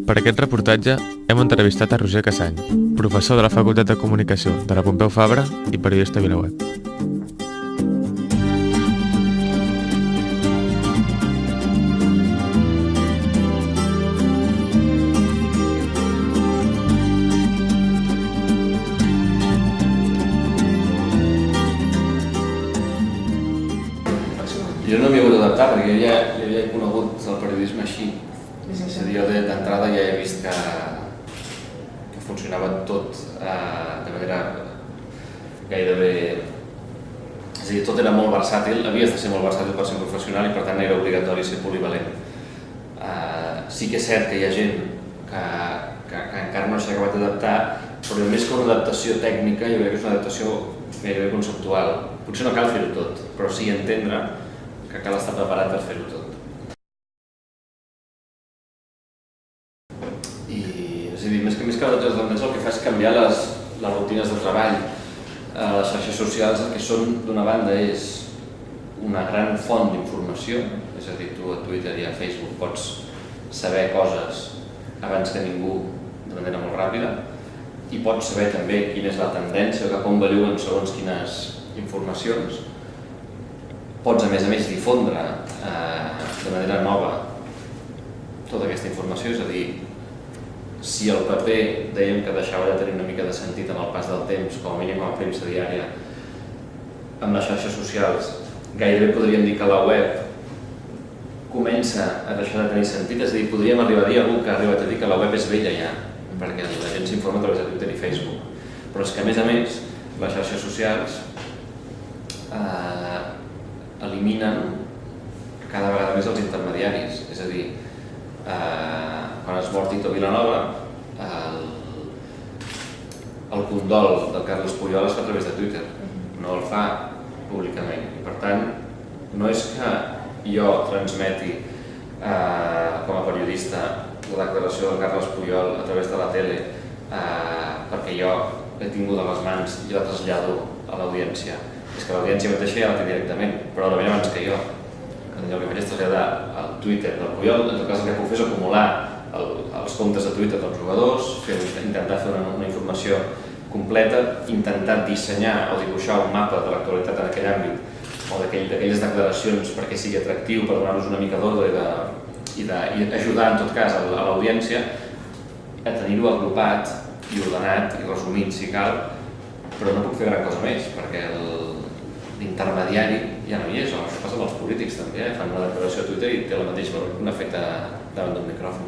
Per aquest reportatge hem entrevistat a Roger Cassany, professor de la Facultat de Comunicació de la Pompeu Fabra i periodista a VilaWeb. Jo no m'hi he hagut d'adaptar perquè jo ja havia conegut el periodisme així. És a dir, jo d'entrada ja he vist que funcionava tot de manera gairebé... És a dir, tot era molt versàtil, havies de ser molt versàtil per ser un professional i per tant era obligatori ser polivalent. Sí que és cert que hi ha gent que encara no s'ha acabat d'adaptar, però més que una adaptació tècnica jo crec que és una adaptació gairebé conceptual. Potser no cal fer-ho tot, però sí entendre que cal estar preparat per fer-ho tot. I, és a dir, més que l'adaptació el que fa és canviar les rutines de treball. Les xarxes socials el que són, d'una banda, és una gran font d'informació, és a dir, tu a Twitter i a Facebook pots saber coses abans que ningú de manera molt ràpida i pots saber també quina és la tendència o cap on valuen segons quines informacions. Pots, a més, difondre de manera nova tota aquesta informació, és a dir, si el paper dèiem que deixava de tenir una mica de sentit amb el pas del temps, com a mínim amb la premsa diària, amb les xarxes socials, gairebé podríem dir que la web comença a deixar de tenir sentit, és a dir, podríem arribar a dir algú que ha arribat a dir que la web és vella ja, perquè la gent s'informa a través de Twitter i Facebook. Però és que, a més, les xarxes socials eliminen cada vegada més els intermediaris, és a dir, quan es mor Tito Vilanova, el condol del Carles Puyol es fa a través de Twitter, no el fa públicament. I per tant, no és que jo transmeti com a periodista la declaració del Carles Puyol a través de la tele perquè jo l'he tingut a les mans i la trasllado a l'audiència. És que l'audiència mateixa ja la té directament, però la ve abans que jo. El que faig és traslladar al Twitter del Puyol, en tot cas el que puc fer és acumular els comptes de Twitter dels jugadors, intentar fer una informació completa, intentar dissenyar o dibuixar un mapa de l'actualitat en aquell àmbit o d'aquelles declaracions perquè sigui atractiu, per donar-los una mica d'ordre i ajudar en tot cas a l'audiència a tenir-ho agrupat i ordenat i resumit si cal, però no puc fer gran cosa més perquè l'intermediari ja no hi és, això passa amb els polítics també, fan una declaració a Twitter i té el mateix valor que una feta davant d'un micròfon.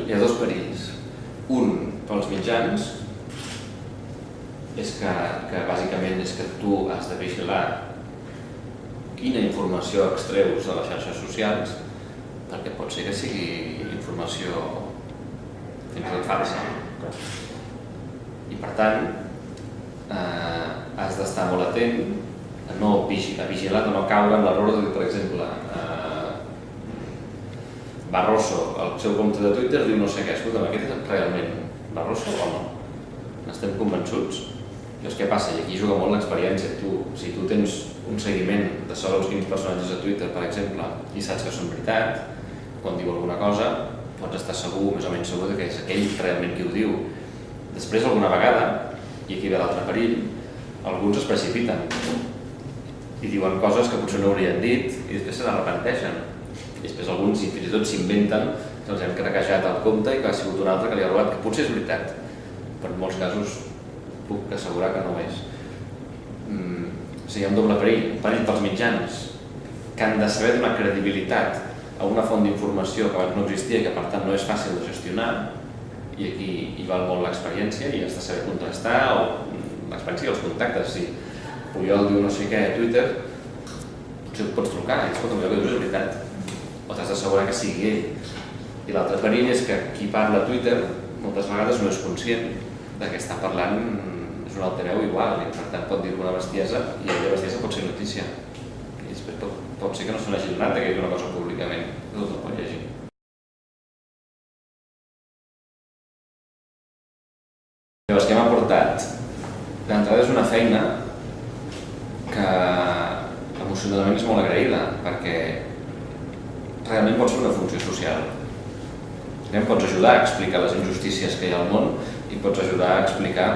Hi ha dos perills. Un, pels mitjans, és que bàsicament és que tu has de vigilar quina informació extreus a les xarxes socials, perquè pot ser que sigui informació fins i tot falsa. I per tant, has d'estar molt atent a no vigilar, a no caure en l'error de dir, per exemple, Barroso, al seu compte de Twitter, diu no sé què, escolta'm, aquest és realment Barroso o no? N'estem convençuts? Llavors què passa? I aquí juga molt l'experiència. Si tu tens un seguiment de segons quins personatges a Twitter, per exemple, i saps que són veritat, quan diu alguna cosa, pots estar segur, més o menys segur, que és aquell realment qui ho diu. Després, alguna vegada, i aquí ve l'altre perill, alguns es precipiten i diuen coses que potser no haurien dit i després se n'arrepenteixen. I després alguns fins i tot s'inventen que els hem craquejat al compte i que ha sigut un altre que li ha robat, que potser és veritat, però en molts casos puc assegurar que no és. O sigui, hi ha un doble perill, un perill pels mitjans, que han de saber donar credibilitat a una font d'informació que abans no existia i que per tant no és fàcil de gestionar, i aquí hi val molt l'experiència i has de saber contrastar o l'experiència i els contactes. Si Puyol diu no sé què a Twitter, potser et pots trucar i escolta, allò que dius és veritat, o t'has d'assegurar que sigui ell. I l'altre perill és que qui parla a Twitter moltes vegades no és conscient de que està parlant, és un altaveu igual, i per tant pot dir una bestiesa i aquella bestiesa pot ser notícia. I després pot ser que no se n'hagi donat que digui una cosa públicament, tot el pot llegir. Llavors, què m'ha portat? D'entrada és una feina que emocionalment és molt agraïda, perquè realment pot ser una funció social. Pots ajudar a explicar les injustícies que hi ha al món i pots ajudar a explicar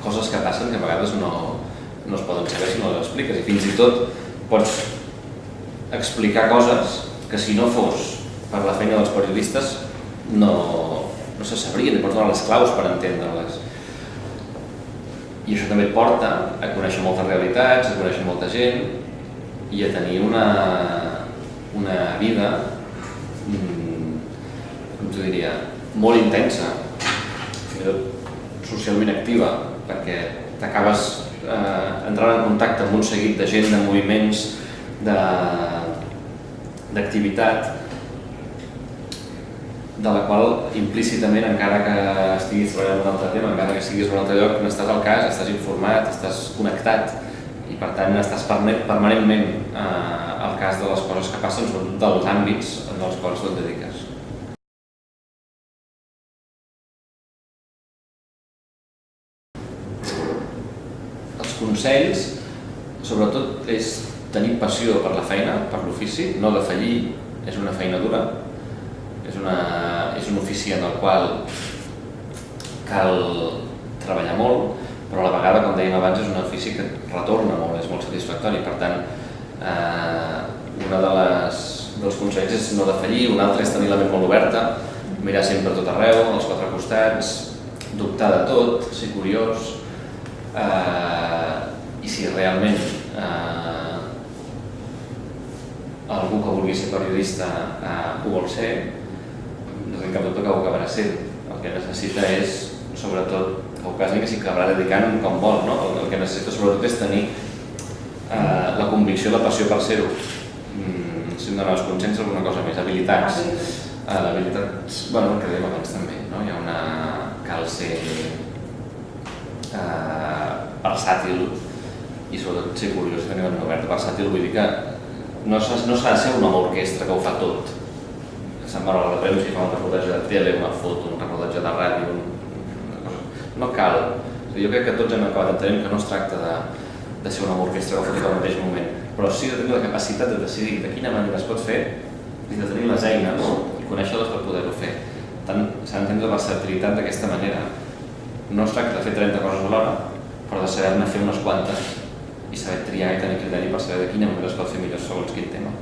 coses que passen que a vegades no es poden saber si no les expliques, i fins i tot pots explicar coses que si no fos per la feina dels periodistes no se sabrien, i pots donar les claus per entendre-les. I això també et porta a conèixer moltes realitats, a conèixer molta gent i a tenir una vida, com t'ho diria, molt intensa, fins i tot socialment activa, perquè t'acabes entrant en contacte amb un seguit de gent, de moviments, d'activitat, de la qual implícitament, encara que estiguis treballant en un altre tema, encara que estiguis en un altre lloc, n'estàs al cas, estàs informat, estàs connectat i per tant estàs permanentment al cas de les coses que passen, sobretot dels àmbits en els quals et dediques. Els consells, sobretot, és tenir passió per la feina, per l'ofici, no defallir, és una feina dura, és un ofici en el qual cal treballar molt, però a la vegada, com dèiem abans, és un ofici que retorna molt, és molt satisfactori. Per tant, un dels consells és no defallir, un altre és tenir la ment molt oberta, mirar sempre tot arreu, als quatre costats, dubtar de tot, ser curiós, i si realment algú que vulgui ser periodista ho vol ser, no tinc cap dubte que ho acabarà sent. El que necessita és, sobretot, el cas que s'hi acabarà dedicant com vol, no? El que necessita sobretot és tenir la convicció, la passió per ser-ho. Si em donen els consells, alguna cosa més, habilitats. Habilitats, bueno, el que dèiem abans també, no? Hi ha una... cal ser versàtil i sobretot ser curiós i tenir la ment oberta. Versàtil vull dir que no s'ha de ser una orquestra que ho fa tot. Se'n va a la premsa i fa un reportatge de tele, una foto, un reportatge de ràdio, una cosa. No cal. Jo crec que tots hem acabat entenent que no es tracta de ser una orquestra que ho fa tot al mateix moment, però sí de tenir la capacitat de decidir de quina manera es pot fer i de tenir les eines i conèixer-les per poder-ho fer. Per tant, s'ha d'entendre la versatilitat d'aquesta manera. No es tracta de fer 30 coses alhora, però de saber-ne fer unes quantes i saber triar i tenir criteri per saber de quina manera es pot fer millor segons quin tema.